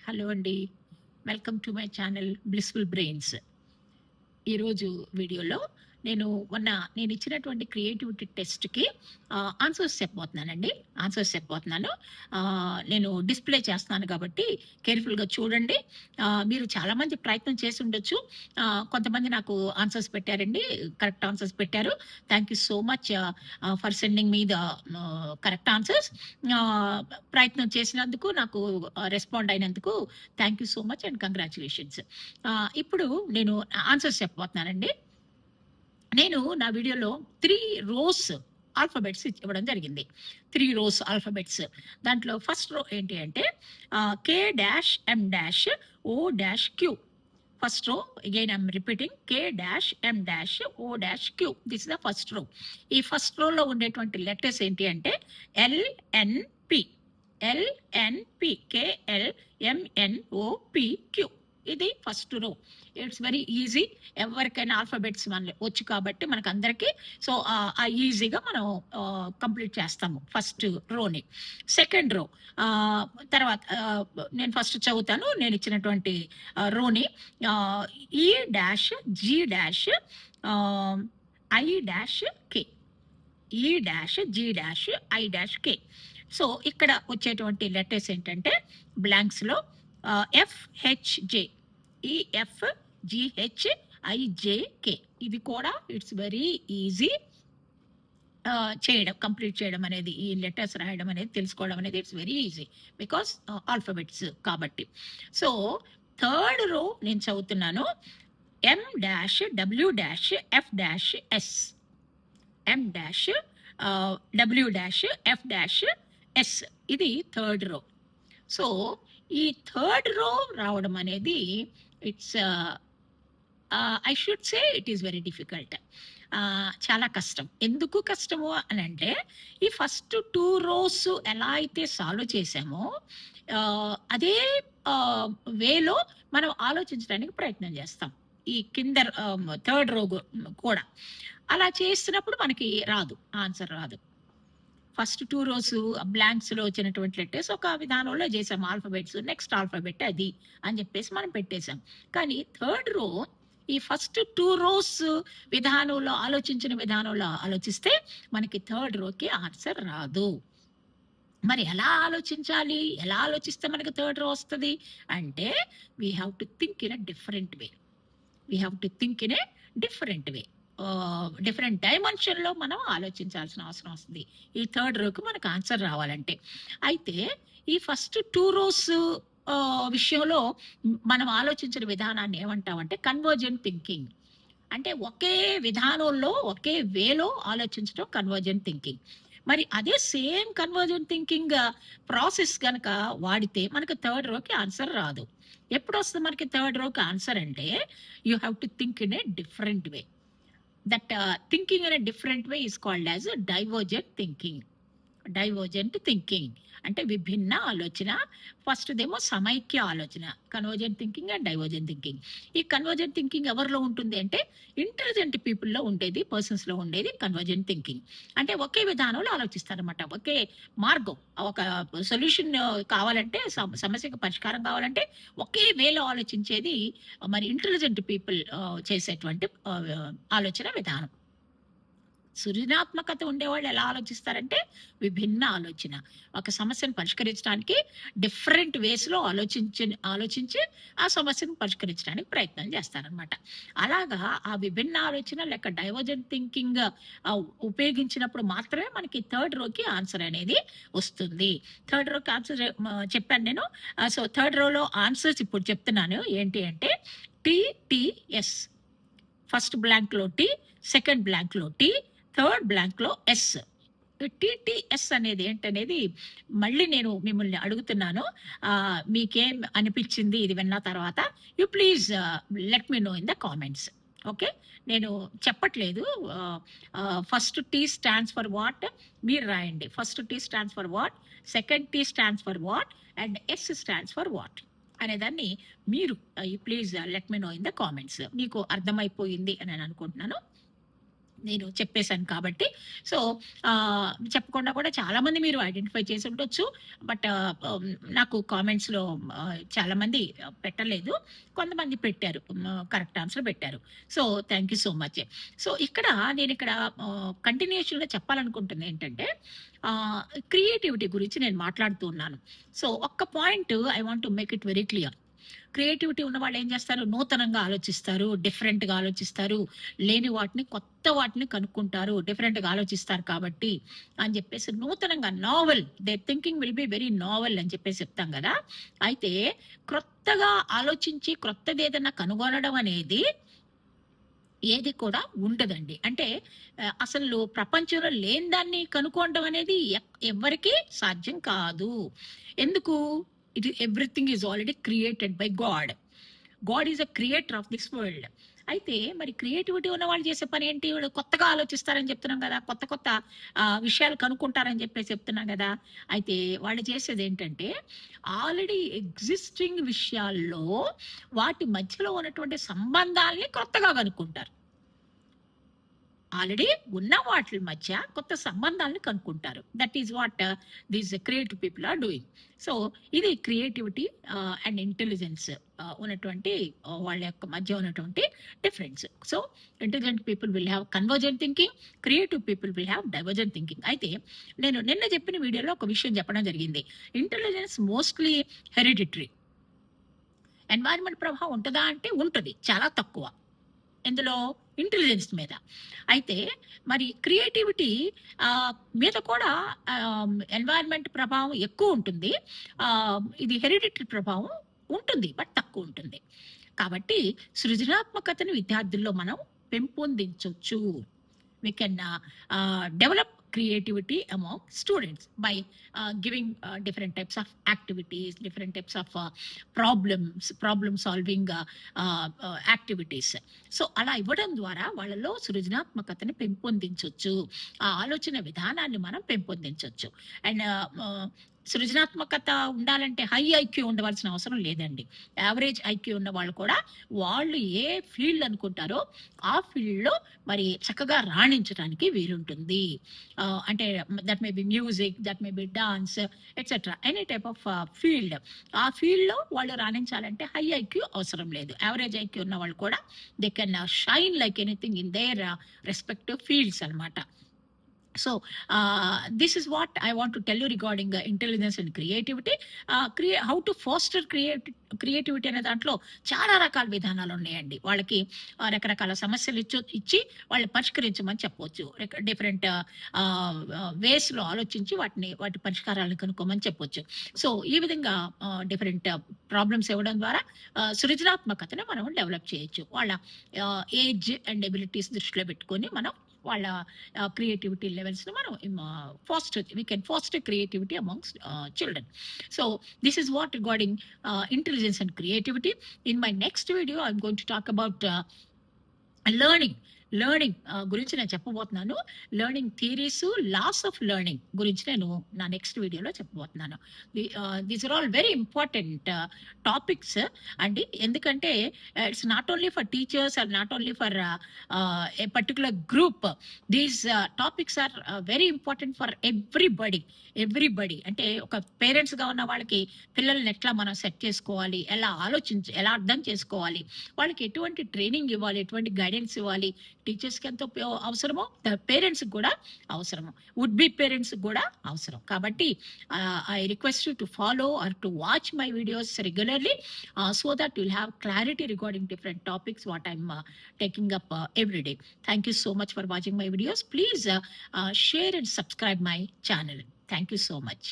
Hello అండి. Welcome to my channel blissful brains. ఈరోజు వీడియోలో నేను ఇచ్చినటువంటి క్రియేటివిటీ టెస్ట్‌కి ఆన్సర్స్ చెప్పబోతున్నానండి. నేను డిస్‌ప్లే చేస్తున్నాను కాబట్టి కేర్‌ఫుల్‌గా చూడండి. మీరు చాలామంది ప్రయత్నం చేసి ఉండొచ్చు. కొంతమంది నాకు ఆన్సర్స్ పెట్టారండి. కరెక్ట్ ఆన్సర్స్ పెట్టారు. Thank you so much for sending me the correct answers. ఆహ్, ప్రయత్నం చేసినందుకు, నాకు రెస్పాండ్ అయినందుకు thank you so much and congratulations. ఇప్పుడు నేను ఆన్సర్స్ చెప్పబోతున్నానండి. నేను నా వీడియోలో 3 రోస్ ఆల్ఫాబెట్స్ ఇవ్వడం జరిగింది. 3 రోస్ ఆల్ఫాబెట్స్. దాంట్లో ఫస్ట్ రో ఏంటి అంటే K-M-O-Q. First row again I'm repeating K-M-O-Q. This is the first row. ఈ ఫస్ట్ రోలో ఉండేటువంటి లెటర్స్ ఏంటి అంటే LNP. KLMNOPQ. ఇది first row. It's very easy. ఎవరికైనా ఆల్ఫాబెట్స్ వచ్చు కాబట్టి మనకందరికీ సో ఈజీగా మనం కంప్లీట్ చేస్తాము ఫస్ట్ రోని. సెకండ్ రో తర్వాత నేను ఫస్ట్ చదువుతాను. నేను ఇచ్చినటువంటి రోని E-G-I-K. E-G-I-K. సో ఇక్కడ వచ్చేటువంటి లెటర్స్ ఏంటంటే బ్లాంక్స్లో FHJ, EFGHIJK. ఇవి కూడా ఇట్స్ వెరీ ఈజీ కంప్లీట్ చేయడం అనేది, ఈ లెటర్స్ రాయడం అనేది, తెలుసుకోవడం అనేది it's very easy because alphabets కాబట్టి. సో థర్డ్ రో నేను చదువుతున్నాను M-W-F-S. M-W-F-S. ఇది థర్డ్ రో. సో ఈ థర్డ్ రో రావడం అనేది it's I should say it is very difficult. చాలా కష్టం. ఎందుకు కష్టము అని అంటే ఈ ఫస్ట్ 2 రోస్ ఎలా అయితే సాల్వ్ చేసామో అదే వేలో మనం ఆలోచించడానికి ప్రయత్నం చేస్తాం. ఈ కింద థర్డ్ రో కూడా అలా చేస్తున్నప్పుడు మనకి ఆన్సర్ రాదు. ఫస్ట్ 2 రోస్ బ్లాంక్స్లో వచ్చినటువంటి లెటర్స్ ఒక విధానంలో చేసాం, ఆల్ఫాబెట్స్, నెక్స్ట్ ఆల్ఫాబెట్ అది అని చెప్పేసి మనం పెట్టేశాం. కానీ థర్డ్ రో ఈ ఫస్ట్ 2 రోస్ విధానంలో ఆలోచిస్తే మనకి థర్డ్ రోకి ఆన్సర్ రాదు. మరి ఎలా ఆలోచించాలి? ఎలా ఆలోచిస్తే మనకి థర్డ్ రో వస్తుంది అంటే we have to think in a different way. Different డైమెన్షన్లో మనం ఆలోచించాల్సిన అవసరం వస్తుంది ఈ థర్డ్ రోకి మనకు ఆన్సర్ రావాలంటే. అయితే ఈ ఫస్ట్ 2 రోస్ విషయంలో మనం ఆలోచించిన విధానాన్ని ఏమంటామంటే కన్వర్జెంట్ థింకింగ్. అంటే ఒకే విధానంలో, ఒకే వేలో ఆలోచించడం కన్వర్జెంట్ థింకింగ్. మరి అదే సేమ్ కన్వర్జెంట్ థింకింగ్ ప్రాసెస్ కనుక వాడితే మనకు థర్డ్ రోకి ఆన్సర్ రాదు. ఎప్పుడు వస్తుంది మనకి థర్డ్ రోకి ఆన్సర్ అంటే you have to think in a different way. That thinking in a different way is called as divergent thinking. అంటే విభిన్న ఆలోచన. ఫస్ట్ దేమో సమైక్య ఆలోచన, convergent thinking and divergent thinking. ఈ కన్వర్జెంట్ థింకింగ్ ఎవరిలో ఉంటుంది అంటే ఇంటెలిజెంట్ పీపుల్లో ఉండేది, పర్సన్స్లో ఉండేది కన్వర్జెంట్ థింకింగ్. అంటే ఒకే విధానంలో ఆలోచిస్తారనమాట, ఒకే మార్గం. ఒక సొల్యూషన్ కావాలంటే, సమస్యకు పరిష్కారం కావాలంటే ఒకే వేలో ఆలోచించేది మరి ఇంటెలిజెంట్ పీపుల్ చేసేటువంటి ఆలోచన విధానం. సృజనాత్మకత ఉండేవాళ్ళు ఎలా ఆలోచిస్తారంటే విభిన్న ఆలోచన. ఒక సమస్యను పరిష్కరించడానికి డిఫరెంట్ వేస్లో ఆలోచించి ఆ సమస్యను పరిష్కరించడానికి ప్రయత్నం చేస్తారనమాట. అలాగా ఆ విభిన్న ఆలోచన లేక డైవర్జెంట్ థింకింగ్ ఉపయోగించినప్పుడు మాత్రమే మనకి థర్డ్ రోకి ఆన్సర్ అనేది వస్తుంది. థర్డ్ రోకి ఆన్సర్ చెప్పాను నేను. సో థర్డ్ రోలో ఆన్సర్స్ ఇప్పుడు చెప్తున్నాను. ఏంటి అంటే TTS. ఫస్ట్ బ్లాంక్లో T, సెకండ్ బ్లాంక్లో T, థర్డ్ బ్లాంక్లో S. TTS అనేది ఏంటనేది మళ్ళీ నేను మిమ్మల్ని అడుగుతున్నాను. మీకేం అనిపించింది ఇది విన్న తర్వాత? You please let me know in the comments. Okay, నేను చెప్పట్లేదు. First T stands for what మీరు రాయండి. First T stands for what, second T stands for what and S stands for what అనేదాన్ని మీరు please let me know in the comments. మీకు అర్థమైపోయింది అని నేను అనుకుంటున్నాను. నేను చెప్పేసాను కాబట్టి. సో, చెప్పకుండా కూడా చాలామంది మీరు ఐడెంటిఫై చేసి ఉండొచ్చు. బట్ నాకు కామెంట్స్‌లో చాలామంది పెట్టలేదు. కొంతమంది పెట్టారు. కరెక్ట్ ఆన్సర్ పెట్టారు. So, thank you so much. So, ఇక్కడ నేనిక్కడ కంటిన్యూయేషన్‌గా చెప్పాలనుకుంటుంది ఏంటంటే, ఆహ్, క్రియేటివిటీ గురించి నేను మాట్లాడుతూ ఉన్నాను. సో, ఒక్క point I want to make it very clear. Creativity ఉన్నవాళ్ళు ఏం చేస్తారు? నూతనంగా ఆలోచిస్తారు, డిఫరెంట్‌గా ఆలోచిస్తారు. లేని వాటిని కొత్త వాటిని కనుక్కుంటారు. డిఫరెంట్‌గా ఆలోచిస్తారు కాబట్టి అని చెప్పేసి నూతనంగా novel their thinking will be very novel అని చెప్పేసి చెప్తాం గదా! అయితే క్రొత్తగా ఆలోచించి క్రొత్తదేదన్నా కనుగొనడం అనేది ఏది కూడా ఉండదండి. అంటే అసలు ప్రపంచంలో లేని దాన్ని కనుక్కోవడం అనేది ఎవ్వరికీ సాధ్యం కాదు. ఎందుకు? Everything is already created by God. God is a creator of this world. అయితే మరి క్రియేటివిటీ ఉన్నవాళ్ళు చేసే పనేంటి? వాళ్ళు కొత్తగా ఆలోచిస్తారని చెప్తున్నాం గదా! కొత్త కొత్త విషయాలు కనుక్కుంటారని చెప్పేసి చెప్తున్నాం గదా! అయితే వాళ్ళు చేసేదేంటంటే, ఆల్రెడీ ఎగ్జిస్టింగ్ విషయాల్లో వాటి మధ్యలో ఉన్నటువంటి సంబంధాల్ని కొత్తగా కనుక్కుంటారు. ఆల్రెడీ ఉన్న వాటి మధ్య కొత్త సంబంధాలను కనుక్కుంటారు. That is what these creative people are doing. So, ఇది క్రియేటివిటీ అండ్ ఇంటెలిజెన్స్ ఉన్నటువంటి వాళ్ళ యొక్క మధ్య ఉన్నటువంటి difference. So, intelligent people will have convergent thinking, creative people will have divergent thinking. అయితే నేను నిన్న చెప్పిన వీడియోలో ఒక విషయం చెప్పడం జరిగింది. Intelligence mostly hereditary. ఎన్వైర్న్‌మెంట్ ప్రభావం ఉంటదా అంటే ఉంటది. చాలా తక్కువ. ఎందులో? ఇంటెలిజెన్స్ మీద. అయితే మరి క్రియేటివిటీ మీద కూడా ఎన్వైర్న్‌మెంట్ ప్రభావం ఎక్కువుంటుంది. ఇది హెరిడిటరీ ప్రభావం ఉంటుంది. బట్ తక్కువుంటుంది. కాబట్టి సృజనాత్మకతను విద్యార్థుల్లో మనం పెంపొందించొచ్చు. We can develop creativity among students by giving different types of activities, different types of problem solving activities. So అలా ఇవ్వడం ద్వారా వాళ్ళలో సృజనాత్మకతని పెంపొందించొచ్చు. ఆ ఆలోచన విధానాన్ని మనం పెంపొందించొచ్చు. అండ్ సృజనాత్మకత ఉండాలంటే హై ఐక్యూ ఉండవలసిన అవసరం లేదండి. యావరేజ్ ఐక్యూ ఉన్న వాళ్ళు కూడా వాళ్ళు ఏ ఫీల్డ్ అనుకుంటారో ఆ ఫీల్డ్‌లో మరి చక్కగా రాణించడానికి వీలుంటుంది. అంటే that may be music, that may be dance etcetera any type of field. ఆ ఫీల్డ్‌లో వాళ్ళు రాణించాలంటే హై ఐక్యూ అవసరం లేదు. యావరేజ్ ఐక్యూ ఉన్న వాళ్ళు కూడా they can shine like anything in their respective fields అన్నమాట. So, this is what I want to tell you regarding intelligence and creativity. How to foster creativity అనే దాంట్లో చాలా రకాల విధానాలు ఉన్నాయండి. వాళ్ళకి రకరకాల సమస్యలు ఇచ్చి వాళ్ళు పరిష్కరించమని చెప్పొచ్చు. డిఫరెంట్ వేస్‌లో ఆలోచించి వాటి పరిష్కారాలను కనుక్కోమని చెప్పొచ్చు. సో, ఈ విధంగా డిఫరెంట్ ప్రాబ్లమ్స్ ఇవ్వడం ద్వారా సృజనాత్మకతను మనం డెవలప్ చేయొచ్చు. వాళ్ళ ఏజ్ అండ్ ఎబిలిటీస్ దృష్టిలో పెట్టుకొని మనం వాళ్ళ క్రియేటివిటీ లెవెల్స్‌ని మనం we can foster creativity amongst children. So, this is what regarding intelligence and creativity. In my next video, I'm going to talk about learning గురించి నేను చెప్పబోతున్నాను. Learning theories, laws of learning గురించి నేను నా నెక్స్ట్ వీడియోలో చెప్పబోతున్నాను. These are all very important topics అండి. ఎందుకంటే it's not only for teachers or not only for a particular group. These topics are very important for everybody. అంటే ఒక పేరెంట్స్‌గా ఉన్న వాళ్ళకి పిల్లల్ని ఎట్లా మనం సెట్ చేసుకోవాలి, ఎలా అర్థం చేసుకోవాలి, వాళ్ళకి ఎటువంటి ట్రైనింగ్ ఇవ్వాలి, ఎటువంటి గైడెన్స్ ఇవ్వాలి, టీచర్స్‌కి ఎంత అవసరమో పేరెంట్స్‌కి కూడా అవసరము. వుడ్ బి పేరెంట్స్‌కి కూడా అవసరం. కాబట్టి I request you to follow are to watch my videos regularly so that you'll have clarity regarding different topics what I'm taking up every day. Thank you so much for watching my videos. Please share and subscribe my channel. Thank you so much.